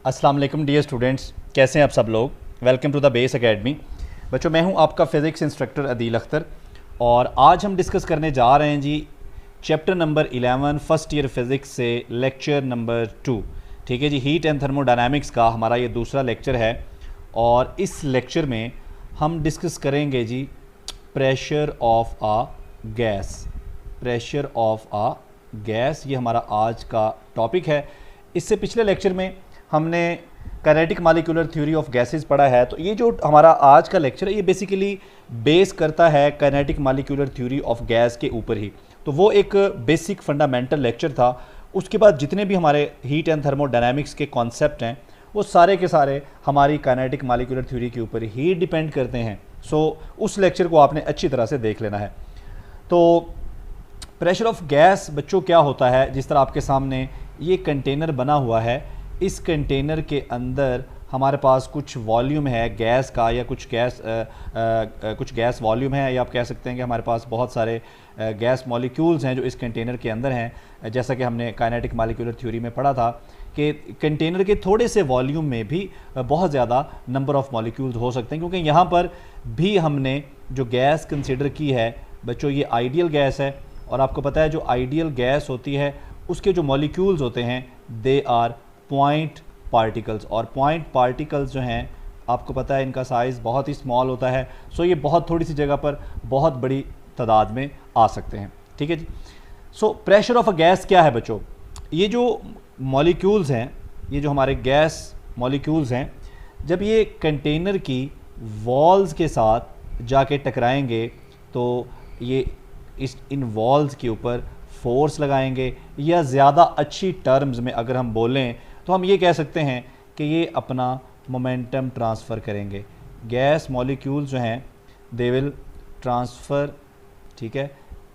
अस्सलाम वालेकुम dear students, कैसे हैं आप सब लोग। Welcome to the Base Academy. बच्चों, मैं हूं आपका फ़िज़िक्स इंस्ट्रक्टर अदील अख्तर और आज हम डिस्कस करने जा रहे हैं जी chapter number 11 first year physics से लेक्चर नंबर 2। ठीक है जी, हीट एंड थर्मोडायनामिक्स का हमारा ये दूसरा लेक्चर है और इस लेक्चर में हम डिस्कस करेंगे जी pressure of a gas. Pressure of a gas ये हमारा आज का टॉपिक है। इससे पिछले लेक्चर में हमने kinetic molecular theory of gases पढ़ा है, तो ये जो हमारा आज का लेक्चर है ये बेसिकली बेस करता है kinetic molecular theory of gas के ऊपर ही। तो वो एक बेसिक फंडामेंटल लेक्चर था। उसके बाद जितने भी हमारे हीट एंड थर्मोडायनामिक्स के कॉन्सेप्ट हैं वो सारे के सारे हमारी काइनेटिक मॉलिक्यूलर थ्योरी के ऊपर ही डिपेंड करते हैं। सो उस लेक्चर को आपने अच्छी तरह से देख लेना है। तो प्रेशर ऑफ गैस बच्चों क्या होता है, जिस तरह आपके सामने ये कंटेनर बना हुआ है, इस कंटेनर के अंदर हमारे पास कुछ वॉल्यूम है गैस का, या कुछ गैस वॉल्यूम है, या आप कह सकते हैं कि हमारे पास बहुत सारे गैस मॉलिक्यूल्स हैं जो इस कंटेनर के अंदर हैं। जैसा कि हमने काइनेटिक मॉलिक्यूलर थ्योरी में पढ़ा था कि कंटेनर के थोड़े से वॉल्यूम में भी बहुत ज़्यादा नंबर ऑफ़ मॉलिक्यूल्स हो सकते हैं, क्योंकि यहाँ पर भी हमने जो गैस कंसिडर की है बच्चों ये आइडियल गैस है। और आपको पता है जो आइडियल गैस होती है उसके जो मॉलिक्यूल्स होते हैं दे आर पॉइंट पार्टिकल्स, और पॉइंट पार्टिकल्स जो हैं आपको पता है इनका साइज़ बहुत ही स्मॉल होता है। सो ये बहुत थोड़ी सी जगह पर बहुत बड़ी तादाद में आ सकते हैं। ठीक है जी। So pressure of a gas क्या है बच्चों? ये जो मॉलिक्यूल्स हैं, ये जो हमारे गैस मॉलिक्यूल्स हैं, जब ये कंटेनर की वॉल्स के साथ जाके टकराएंगे तो ये इन वॉल्स के ऊपर फोर्स लगाएंगे, या ज़्यादा अच्छी टर्म्स में अगर हम बोलें तो हम ये कह सकते हैं कि ये अपना मोमेंटम ट्रांसफ़र करेंगे। गैस मॉलिक्यूल्स जो हैं दे विल ट्रांसफ़र, ठीक है,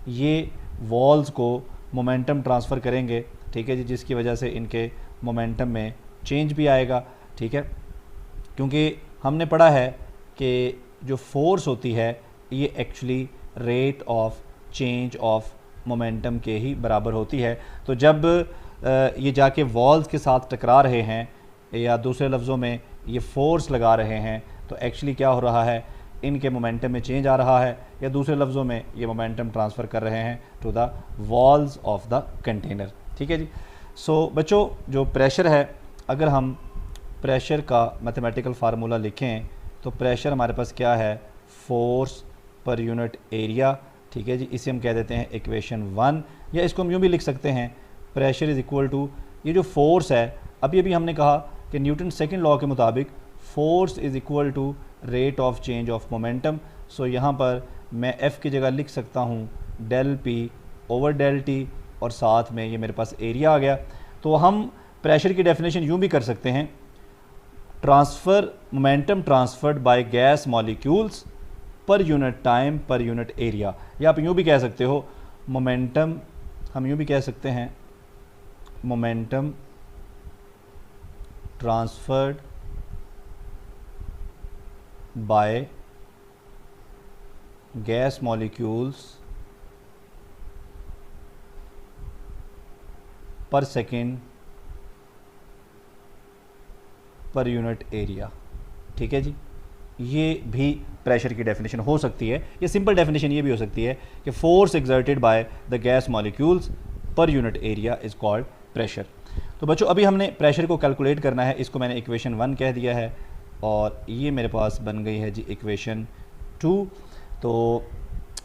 ये वॉल्स को मोमेंटम ट्रांसफ़र करेंगे। ठीक है जी, जिसकी वजह से इनके मोमेंटम में चेंज भी आएगा। ठीक है, क्योंकि हमने पढ़ा है कि जो फोर्स होती है ये actually rate of change of momentum के ही बराबर होती है। तो जब ये जाके वॉल्स के साथ टकरा रहे हैं, या दूसरे लफ्ज़ों में ये फोर्स लगा रहे हैं, तो एक्चुअली क्या हो रहा है, इनके मोमेंटम में चेंज आ रहा है, या दूसरे लफ्ज़ों में ये मोमेंटम ट्रांसफ़र कर रहे हैं to the walls of the container. ठीक है जी। सो बच्चों, जो प्रेशर है, अगर हम प्रेशर का मैथमेटिकल फार्मूला लिखें तो प्रेशर हमारे पास क्या है, फोर्स पर यूनिट एरिया। ठीक है जी, इसे हम कह देते हैं इक्वेशन 1, या इसको हम यूँ भी लिख सकते हैं प्रेशर इज़ इक्वल टू, ये जो फोर्स है, अभी अभी हमने कहा कि न्यूटन सेकंड लॉ के मुताबिक force is equal to rate of change of momentum. So यहाँ पर मैं F की जगह लिख सकता हूँ del P over del T, और साथ में ये मेरे पास एरिया आ गया। तो हम प्रेशर की डेफिनेशन यूँ भी कर सकते हैं, transfer momentum transferred by gas molecules per unit time per unit area, या आप यूँ भी कह सकते हो मोमेंटम, हम यूँ भी कह सकते हैं momentum transferred by gas molecules पर सेकेंड पर यूनिट एरिया। ठीक है जी, ये भी प्रेशर की डेफिनेशन हो सकती है। ये सिंपल डेफिनेशन ये भी हो सकती है कि force exerted by the gas molecules per unit area is called pressure. तो बच्चों, अभी हमने प्रेशर को कैलकुलेट करना है, इसको मैंने इक्वेशन 1 कह दिया है, और ये मेरे पास बन गई है जी इक्वेशन 2। तो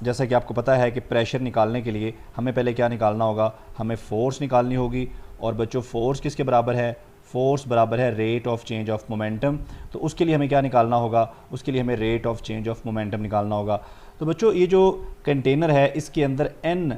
जैसा कि आपको पता है कि प्रेशर निकालने के लिए हमें पहले क्या निकालना होगा, हमें फ़ोर्स निकालनी होगी। और बच्चों, फ़ोर्स किसके बराबर है, फोर्स बराबर है rate of change of momentum. तो उसके लिए हमें क्या निकालना होगा, उसके लिए हमें rate of change of momentum निकालना होगा। तो बच्चों, ये जो कंटेनर है इसके अंदर n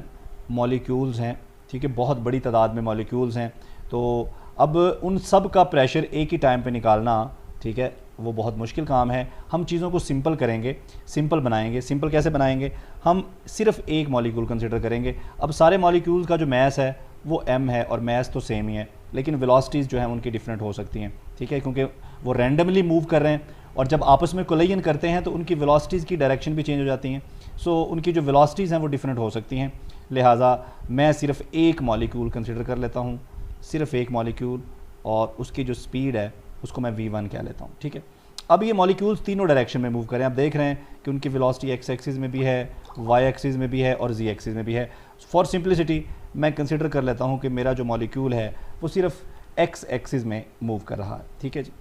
मॉलिक्यूल्स हैं। ठीक है, बहुत बड़ी तादाद में मॉलिक्यूल्स हैं। तो अब उन सब का प्रेशर एक ही टाइम पे निकालना, ठीक है, वो बहुत मुश्किल काम है। हम चीज़ों को सिंपल करेंगे, सिंपल बनाएंगे। सिंपल कैसे बनाएंगे, हम सिर्फ एक मॉलिक्यूल कंसिडर करेंगे। अब सारे मॉलिक्यूल्स का जो मैस है वो m है, और मैस तो सेम ही है, लेकिन वेलोसिटीज़ जो हैं उनकी डिफरेंट हो सकती हैं। ठीक है, क्योंकि वो रैंडमली मूव कर रहे हैं, और जब आपस में कोलिजन करते हैं तो उनकी वेलोसिटीज़ की डायरेक्शन भी चेंज हो जाती हैं। सो उनकी जो वेलोसिटीज़ हैं वो डिफरेंट हो सकती हैं। लिहाजा मैं सिर्फ एक मॉलिक्यूल कंसिडर कर लेता हूँ, सिर्फ एक मॉलिक्यूल, और उसकी जो स्पीड है उसको मैं v1 कह लेता हूँ, ठीक है। अब ये मॉलिक्यूल्स तीनों डायरेक्शन में मूव कर रहे हैं, आप देख रहे हैं कि उनकी वेलोसिटी x एक्सिस में भी है, y एक्सिस में भी है और z एक्सिस में भी है। फॉर सिंप्लिसिटी मैं कंसिडर कर लेता हूँ कि मेरा जो मॉलिक्यूल है वो सिर्फ x एक्सिस में मूव कर रहा है, ठीक है जी।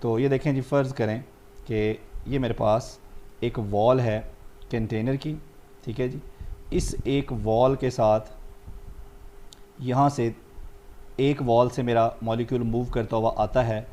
तो ये देखें जी, फ़र्ज़ करें कि ये मेरे पास एक वॉल है कंटेनर की, ठीक है जी। इस एक वॉल के साथ यहाँ से एक वॉल से मेरा मॉलिक्यूल मूव करता हुआ आता है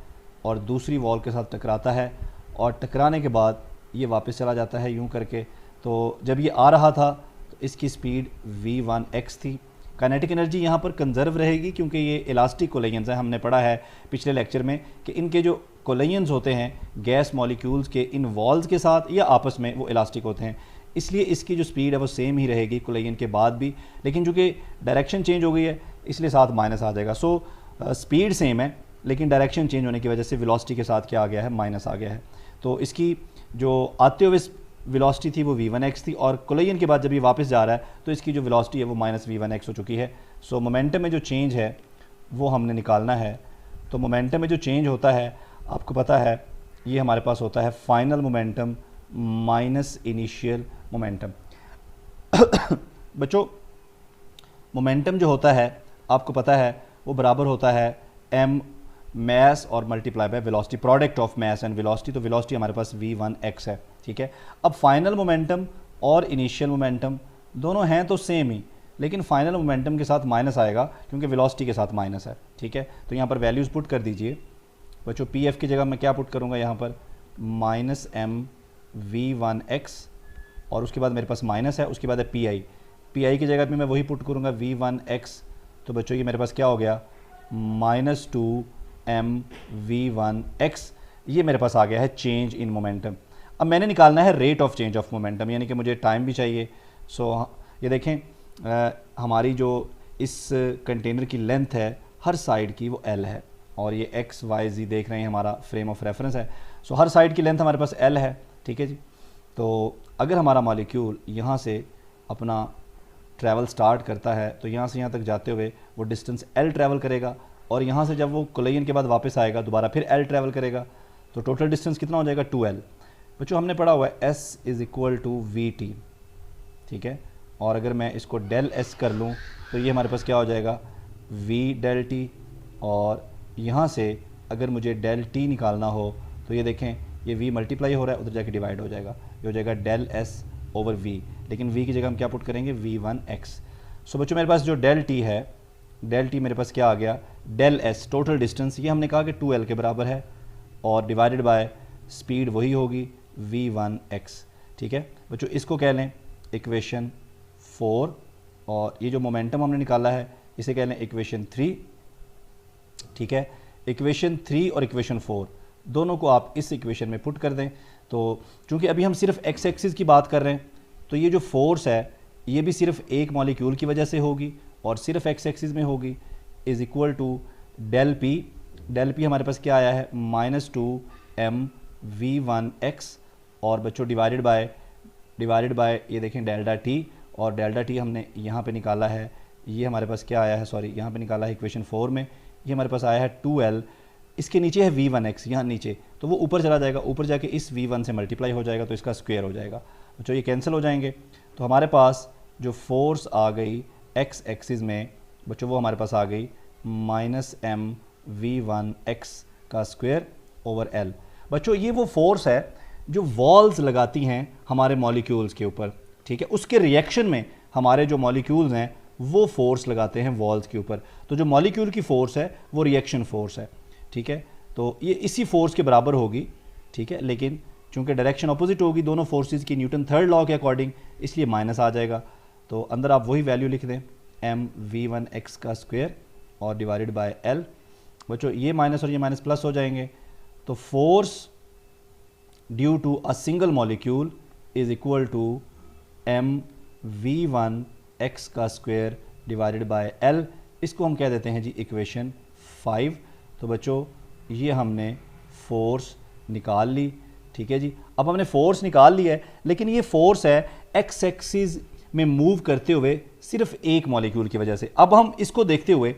और दूसरी वॉल के साथ टकराता है और टकराने के बाद ये वापस चला जाता है यूं करके। तो जब ये आ रहा था तो इसकी स्पीड v1x थी। काइनेटिक एनर्जी यहाँ पर कंजर्व रहेगी क्योंकि ये इलास्टिक कोलिजन्स हैं। हमने पढ़ा है पिछले लेक्चर में कि इनके जो कोलिजन्स होते हैं गैस मॉलिक्यूल्स के इन वॉल्स के साथ या आपस में, वो इलास्टिक होते हैं, इसलिए इसकी जो स्पीड है वो सेम ही रहेगी कोलिजन के बाद भी, लेकिन चूँकि डायरेक्शन चेंज हो गई है इसलिए साथ माइनस आ जाएगा। सो स्पीड सेम है लेकिन डायरेक्शन चेंज होने की वजह से वेलोसिटी के साथ क्या आ गया है, माइनस आ गया है। तो इसकी जो आते हुए वेलोसिटी थी वो v1x थी और कोलिजन के बाद जब ये वापस जा रहा है तो इसकी जो वेलोसिटी है वो माइनस v1x हो चुकी है। सो मोमेंटम में जो चेंज है वो हमने निकालना है। तो मोमेंटम में जो चेंज होता है आपको पता है ये हमारे पास होता है final momentum minus initial momentum. बच्चों मोमेंटम जो होता है आपको पता है वो बराबर होता है m मैस और multiply by velocity, product of mass and velocity. तो वेलोसिटी हमारे पास v1x है, ठीक है। अब फाइनल मोमेंटम और इनिशियल मोमेंटम दोनों हैं तो सेम ही, लेकिन फाइनल मोमेंटम के साथ माइनस आएगा क्योंकि वेलोसिटी के साथ माइनस है, ठीक है। तो यहाँ पर वैल्यूज़ पुट कर दीजिए बच्चों। pf की जगह मैं क्या पुट करूँगा यहाँ पर, माइनस m v1x और उसके बाद मेरे पास माइनस है, उसके बाद है pi की जगह पे मैं वही पुट करूँगा v1x। तो बच्चों ये मेरे पास क्या हो गया, माइनस 2m v1x। ये मेरे पास आ गया है चेंज इन मोमेंटम। अब मैंने निकालना है rate of change of momentum, यानी कि मुझे टाइम भी चाहिए। सो ये देखें हमारी जो इस कंटेनर की लेंथ है हर साइड की वो l है और ये x y z देख रहे हैं हमारा फ्रेम ऑफ रेफरेंस है। सो हर साइड की लेंथ हमारे पास l है, ठीक है जी। तो अगर हमारा मॉलिक्यूल यहाँ से अपना ट्रैवल स्टार्ट करता है तो यहाँ से यहाँ तक जाते हुए वो डिस्टेंस l ट्रैवल करेगा और यहाँ से जब वो कोलिजन के बाद वापस आएगा दोबारा फिर l ट्रैवल करेगा। तो टोटल डिस्टेंस कितना हो जाएगा, 2l। बच्चों हमने पढ़ा हुआ है s is equal to vt, ठीक है। और अगर मैं इसको डेल s कर लूँ तो ये हमारे पास क्या हो जाएगा, v डेल t। और यहाँ से अगर मुझे डेल t निकालना हो तो ये देखें ये v मल्टीप्लाई हो रहा है, उधर जाके डिवाइड हो जाएगा, ये हो जाएगा डेल s ओवर v। लेकिन v की जगह हम क्या पुट करेंगे, v1x। सो बच्चों मेरे पास जो डेल t है, डेल t मेरे पास क्या आ गया, डेल s टोटल डिस्टेंस, ये हमने कहा कि 2l के बराबर है और डिवाइडेड बाय स्पीड वही होगी v1x, ठीक है। बच्चों इसको कह लें इक्वेशन 4 और ये जो मोमेंटम हमने निकाला है इसे कह लें इक्वेशन 3, ठीक है। इक्वेशन 3 और इक्वेशन 4 दोनों को आप इस इक्वेशन में पुट कर दें। तो चूंकि अभी हम सिर्फ x एक्सिस की बात कर रहे हैं तो ये जो फोर्स है ये भी सिर्फ एक मॉलिक्यूल की वजह से होगी और सिर्फ x एक्सिस में होगी, is equal to del p। Del p हमारे पास क्या आया है, माइनस 2m v1x और बच्चों डिवाइडेड बाय ये देखें डेल्टा t, और डेल्टा t हमने यहाँ पे निकाला है, ये हमारे पास क्या आया है, सॉरी यहाँ पे निकाला है इक्वेशन 4 में, ये हमारे पास आया है 2l। इसके नीचे है v1x यहाँ नीचे, तो वो ऊपर चला जाएगा, ऊपर जाके इस v1 से मल्टीप्लाई हो जाएगा तो इसका स्क्वायर हो जाएगा। तो ये कैंसिल हो जाएंगे तो हमारे पास जो फोर्स आ गई x एक्सिस में बच्चों वो हमारे पास आ गई माइनस m v1x का स्क्वायर ओवर l। बच्चों ये वो फोर्स है जो वॉल्स लगाती हैं हमारे मॉलिक्यूल्स के ऊपर, ठीक है। उसके रिएक्शन में हमारे जो मॉलिक्यूल्स हैं वो फोर्स लगाते हैं वॉल्स के ऊपर। तो जो मॉलिक्यूल की फोर्स है वो रिएक्शन फोर्स है, ठीक है। तो ये इसी फोर्स के बराबर होगी, ठीक है। लेकिन चूंकि डायरेक्शन अपोजिट होगी दोनों फोर्सेस की न्यूटन थर्ड लॉ के अकॉर्डिंग, इसलिए माइनस आ जाएगा। तो अंदर आप वही वैल्यू लिख दें m v1x का स्क्वायर और डिवाइडेड बाय l। बच्चों ये माइनस और ये माइनस प्लस हो जाएंगे तो force due to a single molecule is equal to m v1x का स्क्वायर डिवाइडेड बाय l। इसको हम कह देते हैं जी इक्वेशन 5। तो बच्चों ये हमने फोर्स निकाल ली, ठीक है जी। अब हमने फोर्स निकाल ली है लेकिन ये फोर्स है एक्स एक्सिस में मूव करते हुए सिर्फ एक मॉलिक्यूल की वजह से। अब हम इसको देखते हुए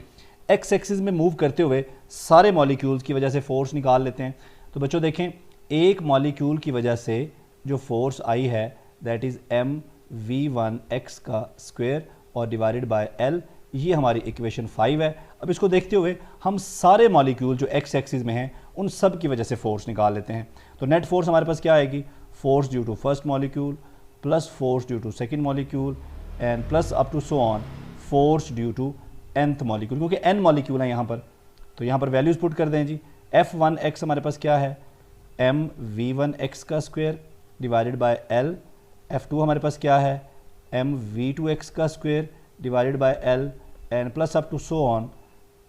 एक्स एक्सिस में मूव करते हुए सारे मॉलिक्यूल्स की वजह से फोर्स निकाल लेते हैं। तो बच्चों देखें, एक मॉलिक्यूल की वजह से जो फोर्स आई है दैट इज़ mv1x का स्क्वायर और डिवाइडेड बाय l, ये हमारी इक्वेशन 5 है। अब इसको देखते हुए हम सारे मॉलिक्यूल जो एक्स एक्सिस में हैं उन सब की वजह से फोर्स निकाल लेते हैं। तो नेट फोर्स हमारे पास क्या आएगी, force due to first molecule plus force due to second molecule and plus up to so on force due to nth molecule, क्योंकि n मॉलिक्यूल है यहाँ पर। तो यहाँ पर वैल्यूज़ पुट कर दें जी। f1x हमारे पास क्या है, mv1x का square divided by l। f2 हमारे पास क्या है, mv2x का square divided by l and plus up to so on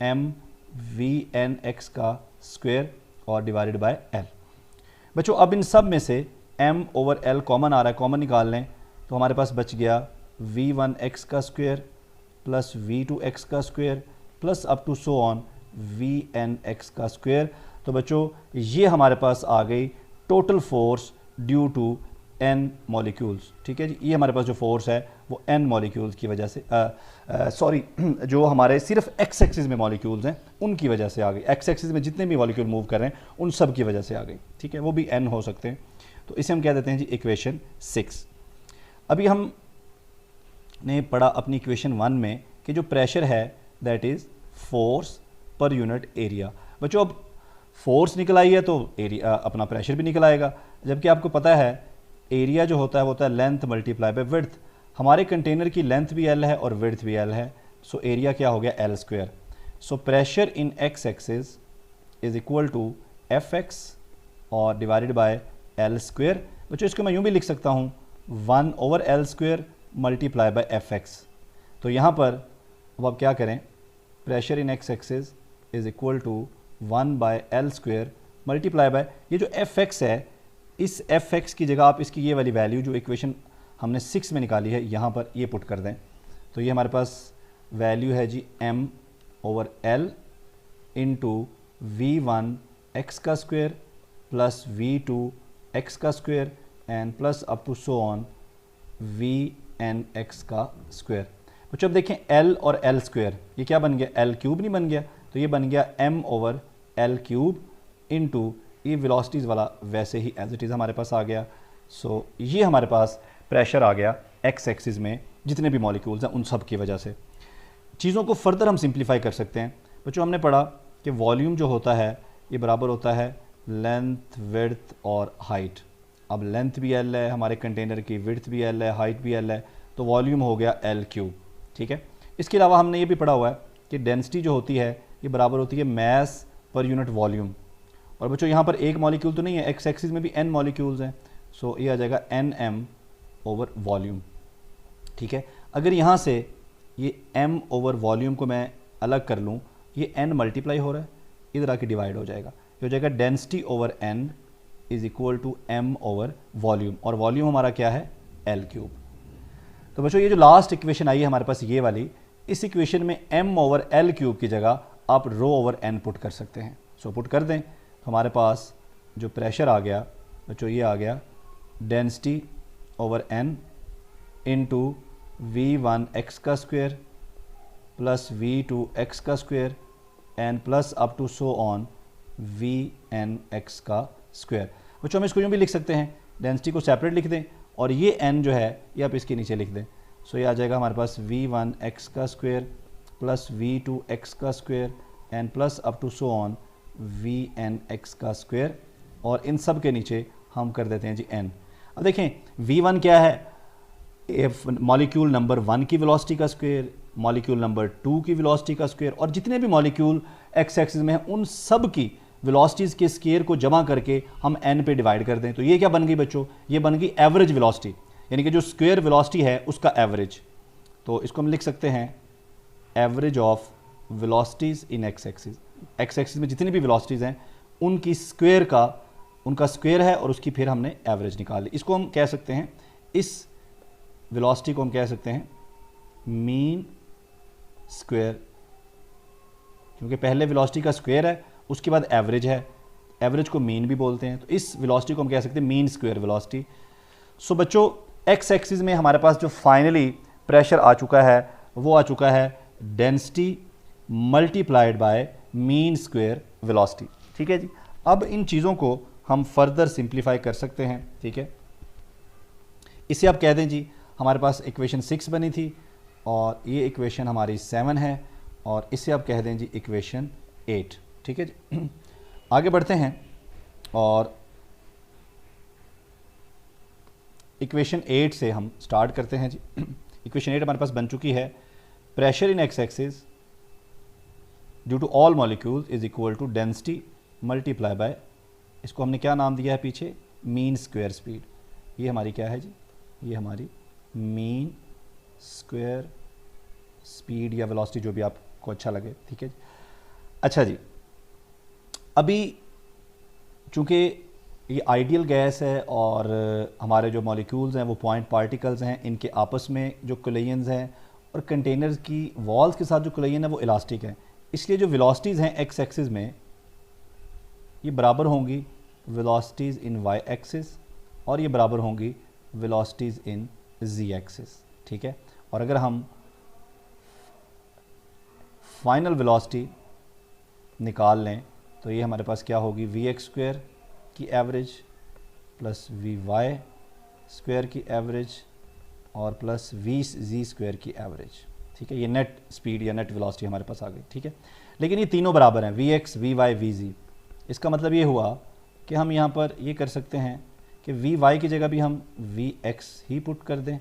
mvnx का स्क्वायर और डिवाइडेड बाय l। बच्चों अब इन सब में से m ओवर l कॉमन आ रहा है, कॉमन निकाल लें तो हमारे पास बच गया v1x का स्क्वायर प्लस v2x का square plus up to so on vnx का स्क्वायर। तो बच्चों ये हमारे पास आ गई total force due to n molecules. ठीक है जी, ये हमारे पास जो फोर्स है वो n मॉलिक्यूल्स की वजह से सॉरी जो हमारे सिर्फ एक्स एक्सिस में मॉलिक्यूल्स हैं उनकी वजह से आ गई। एक्स एक्सिस में जितने भी मॉलिक्यूल मूव कर रहे हैं उन सब की वजह से आ गई। ठीक है, वो भी n हो सकते हैं। तो इसे हम कह देते हैं जी इक्वेशन 6। अभी हम ने पढ़ा अपनी इक्वेशन 1 में कि जो प्रेशर है that is force per unit area. बच्चों अब फोर्स निकल आई है तो एरिया अपना प्रेशर भी निकल आएगा, जबकि आपको पता है एरिया जो होता है वो होता है लेंथ मल्टीप्लाई बाय विड्थ। हमारे कंटेनर की लेंथ भी l है और विड्थ भी l है, सो एरिया क्या हो गया l square. So pressure in x axis is equal to fx और डिवाइडेड बाय l स्क्वायर। बच्चों इसको मैं यूँ भी लिख सकता हूँ 1 over l square multiply by fx। तो यहाँ पर अब आप क्या करें, pressure in x axis is equal to 1 by l square multiply by ये जो fx है, इस fx की जगह आप इसकी ये वाली वैल्यू जो इक्वेशन हमने 6 में निकाली है यहाँ पर ये पुट कर दें। तो ये हमारे पास वैल्यू है जी m over l into v1x का स्क्वायर प्लस v2x का square and plus up to so on vnx का स्क्वायर। बच्चों अब देखें l और l स्क्वायर ये क्या बन गया, l क्यूब नहीं बन गया, तो ये बन गया m over l cube into ये वेलोसिटीज़ वाला वैसे ही एज इट इज़ हमारे पास आ गया। सो ये हमारे पास प्रेशर आ गया एक्स एक्सिस में जितने भी मॉलिक्यूल्स हैं उन सब की वजह से। चीज़ों को फर्दर हम सिंप्लीफाई कर सकते हैं। बच्चों हमने पढ़ा कि वॉल्यूम जो होता है ये बराबर होता है लेंथ विड्थ और हाइट। अब लेंथ भी l है हमारे कंटेनर की, विड्थ भी l है, हाइट भी l है, तो वॉल्यूम हो गया l क्यूब। ठीक है, इसके अलावा हमने ये भी पढ़ा हुआ है कि डेंसिटी जो होती है ये बराबर होती है मैस पर यूनिट वॉल्यूम। और बच्चों यहाँ पर एक मॉलिक्यूल तो नहीं है, एक्स एक्सिस में भी n मॉलिक्यूल्स हैं, सो ये आ जाएगा nm ओवर वॉल्यूम। ठीक है, अगर यहाँ से ये m ओवर वॉल्यूम को मैं अलग कर लूँ, ये n मल्टीप्लाई हो रहा है, इधर आके डिवाइड हो जाएगा, ये हो जाएगा density over n is equal to m over volume, और वॉल्यूम हमारा क्या है l क्यूब। तो बच्चों ये जो लास्ट इक्वेशन आई है हमारे पास ये वाली, इस इक्वेशन में m ओवर l क्यूब की जगह आप रो ओवर n पुट कर सकते हैं। सो पुट कर दें, हमारे पास जो प्रेशर आ गया बच्चों ये आ गया density over n into v1x का स्क्वायर प्लस v2x का square and plus up to so on vnx का स्क्वायर। बच्चों हम इसको यूँ भी लिख सकते हैं, डेंसिटी को सेपरेट लिख दें और ये n जो है ये आप इसके नीचे लिख दें। सो ये आ जाएगा हमारे पास v1x का स्क्वायर प्लस v2x का square and plus up to so on vnx का स्क्वायर, और इन सब के नीचे हम कर देते हैं जी n। अब देखें v1 क्या है, मॉलिक्यूल नंबर 1 की वेलोसिटी का स्क्वायर, मॉलिक्यूल नंबर 2 की वेलोसिटी का स्क्वायर, और जितने भी मॉलिक्यूल एक्स एक्सिस में हैं उन सब की वेलोसिटीज़ के स्क्वायर को जमा करके हम n पे डिवाइड कर दें। तो ये क्या बन गई बच्चों, ये बन गई एवरेज वेलोसिटी, यानी कि जो स्क्वायर वेलोसिटी है उसका एवरेज। तो इसको हम लिख सकते हैं average of velocities in x axis. X axis में जितनी भी वेलोसिटीज़ हैं उनकी स्क्वायर का उनका स्क्वायर है और उसकी फिर हमने एवरेज निकाली। इसको हम कह सकते हैं, इस वेलोसिटी को हम कह सकते हैं मीन स्क्वायर, क्योंकि पहले वेलोसिटी का स्क्वायर है उसके बाद एवरेज है, एवरेज को मीन भी बोलते हैं। तो इस वेलोसिटी को हम कह सकते हैं मीन स्क्वायर वेलोसिटी। सो बच्चों एक्स एक्सिस में हमारे पास जो फाइनली प्रेशर आ चुका है वो आ चुका है density multiplied by mean square velocity. ठीक है जी। अब इन चीज़ों को हम फर्दर सिंप्लीफाई कर सकते हैं। ठीक है, इसे आप कह दें जी हमारे पास इक्वेशन 6 बनी थी और ये इक्वेशन हमारी 7 है और इसे आप कह दें जी इक्वेशन 8। ठीक है जी। आगे बढ़ते हैं और इक्वेशन 8 से हम स्टार्ट करते हैं जी। इक्वेशन 8 हमारे पास बन चुकी है, pressure in x axis due to all molecules is equal to density multiply by, इसको हमने क्या नाम दिया है पीछे, मीन स्क्वायर स्पीड। ये हमारी क्या है जी, ये हमारी मीन स्क्वायर स्पीड या वेलोसिटी, जो भी आपको अच्छा लगे। ठीक है जी। अच्छा जी, अभी चूंकि ये आइडियल गैस है और हमारे जो मॉलिक्यूल्स हैं वो पॉइंट पार्टिकल्स हैं, इनके आपस में जो कोलिजन्स हैं और कंटेनर्स की वॉल्स के साथ जो कोलिजन है वो इलास्टिक है, इसलिए जो वेलोसिटीज़ हैं एक्स एक्सिस में ये बराबर होंगी वेलोसिटीज़ इन वाई एक्सिस और ये बराबर होंगी वेलोसिटीज़ इन जी एक्सिस। ठीक है, और अगर हम फाइनल वेलोसिटी निकाल लें तो ये हमारे पास क्या होगी, वी एक्स स्क्वायर की average plus v y square की एवरेज और प्लस वी जी स्क्वायर की एवरेज। ठीक है, ये नेट स्पीड या नेट वेलोसिटी हमारे पास आ गई। ठीक है, लेकिन ये तीनों बराबर हैं, v x v y v z. इसका मतलब ये हुआ कि हम यहाँ पर ये कर सकते हैं कि वी वाई की जगह भी हम वी एक्स ही पुट कर दें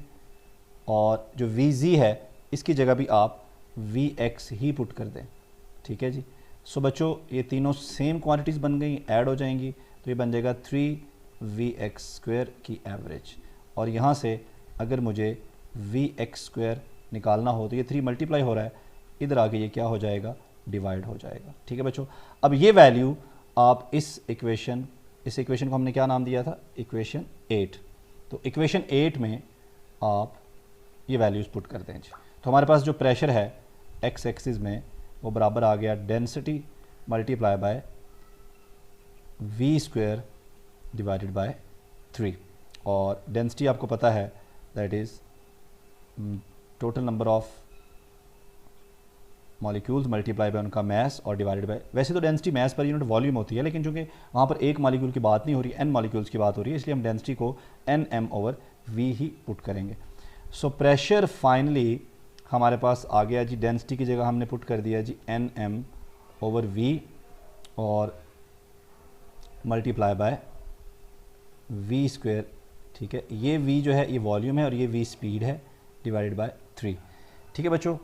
और जो वी जी है इसकी जगह भी आप वी एक्स ही पुट कर दें। ठीक है जी। सो बच्चों ये तीनों सेम क्वांटिटीज़ बन गई, ऐड हो जाएंगी तो ये बन जाएगा 3vx स्क्वायर की एवरेज। और यहाँ से अगर मुझे vx स्क्वायर निकालना हो तो ये 3 मल्टीप्लाई हो रहा है, इधर आके ये क्या हो जाएगा, डिवाइड हो जाएगा। ठीक है बच्चों, अब ये वैल्यू आप इस इक्वेशन को हमने क्या नाम दिया था, इक्वेशन 8। तो इक्वेशन 8 में आप ये वैल्यूज़ पुट कर दें। तो हमारे पास जो प्रेशर है एक्स एक्सिस में वो बराबर आ गया density multiply by v square divided by 3, और डेंसिटी आपको पता है that is total number of molecules multiply by उनका मास और डिवाइडेड बाय, वैसे तो density mass per unit volume होती है, लेकिन चूंकि वहाँ पर एक मॉलिक्यूल की बात नहीं हो रही, एन मॉलिक्यूल्स की बात हो रही है, इसलिए हम डेंसिटी को एन एम ओवर वी ही पुट करेंगे। सो प्रेशर फाइनली हमारे पास आ गया जी, डेंसिटी की जगह हमने पुट कर दिया G N m over we और मल्टीप्लाई बाय वी स्क्वायर। ठीक है, ये वी जो है ये वॉल्यूम है और ये वी स्पीड है, डिवाइडेड बाय 3। ठीक है बच्चों,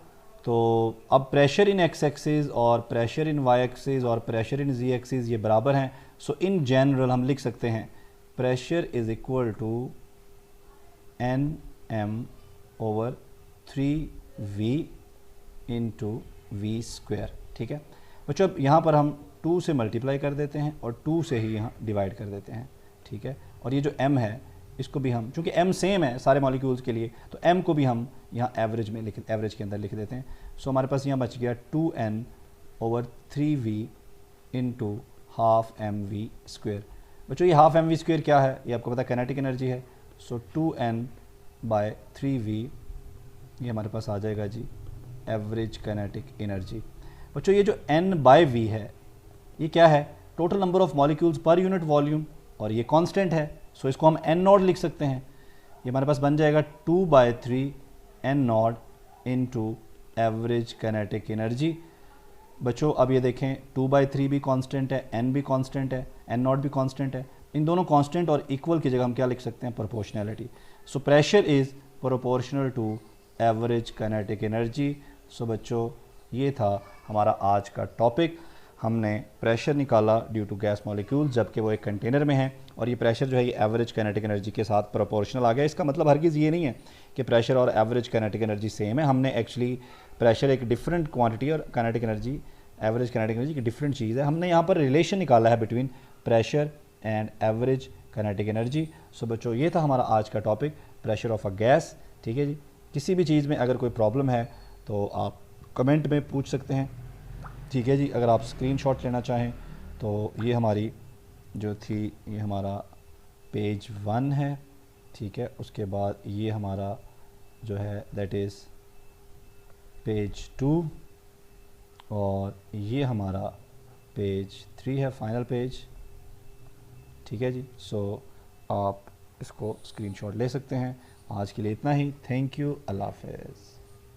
तो अब प्रेशर इन एक्स एक्सिस और प्रेशर इन वाई एक्सिस और प्रेशर इन जी एक्सिस ये बराबर हैं। सो इन जनरल हम लिख सकते हैं pressure is equal to n m over 3v into v square. ठीक है बच्चों, अब यहाँ पर हम 2 से मल्टीप्लाई कर देते हैं और 2 से ही यहाँ डिवाइड कर देते हैं। ठीक है, और ये जो m है इसको भी हम, चूँकि m सेम है सारे मॉलिक्यूल्स के लिए, तो m को भी हम यहाँ एवरेज के अंदर लिख देते हैं। सो हमारे पास यहाँ बच गया 2n over 3v into half m v square. बच्चों ये हाफ एम वी स्क्वायर क्या है, ये आपको पता है काइनेटिक एनर्जी है। सो 2n बाय 3v ये हमारे पास आ जाएगा जी एवरेज काइनेटिक एनर्जी। बच्चों ये जो n बाय v है ये क्या है, total number of molecules per unit volume, और ये कांस्टेंट है, सो इसको हम n नॉट लिख सकते हैं। ये हमारे पास बन जाएगा 2/3 n not into average kinetic energy. बच्चों अब ये देखें 2/3 भी कांस्टेंट है, n भी कांस्टेंट है, n नॉट भी कांस्टेंट है, इन दोनों कांस्टेंट और इक्वल की जगह हम क्या लिख सकते हैं, proportionality. So pressure is proportional to average kinetic energy. So बच्चों ये था हमारा आज का टॉपिक। हमने प्रेशर निकाला ड्यू टू गैस मॉलिक्यूल्स जबकि वो एक कंटेनर में है, और ये प्रेशर जो है ये एवरेज काइनेटिक एनर्जी के साथ प्रोपोर्शनल आ गया। इसका मतलब हरगिज़ ये नहीं है कि प्रेशर और एवरेज काइनेटिक एनर्जी सेम है। हमने एक्चुअली प्रेशर एक डिफरेंट क्वांटिटी और kinetic energy, average kinetic energy की डिफरेंट चीज़ है। हमने यहाँ पर रिलेशन निकाला है between pressure and average kinetic energy. So बच्चों ये था हमारा आज का topic, pressure of a gas. ठीक है जी, किसी भी चीज़ में अगर कोई प्रॉब्लम है तो आप कमेंट में पूछ सकते हैं। ठीक है जी, अगर आप स्क्रीनशॉट लेना चाहें तो ये हमारी जो थी, ये हमारा पेज 1 है। ठीक है, उसके बाद ये हमारा जो है दैट इज़ पेज 2, और ये हमारा पेज 3 है, फाइनल पेज। ठीक है जी, सो आप इसको स्क्रीनशॉट ले सकते हैं। आज के लिए इतना ही। थैंक यू, अल्लाह हाफ़िज़।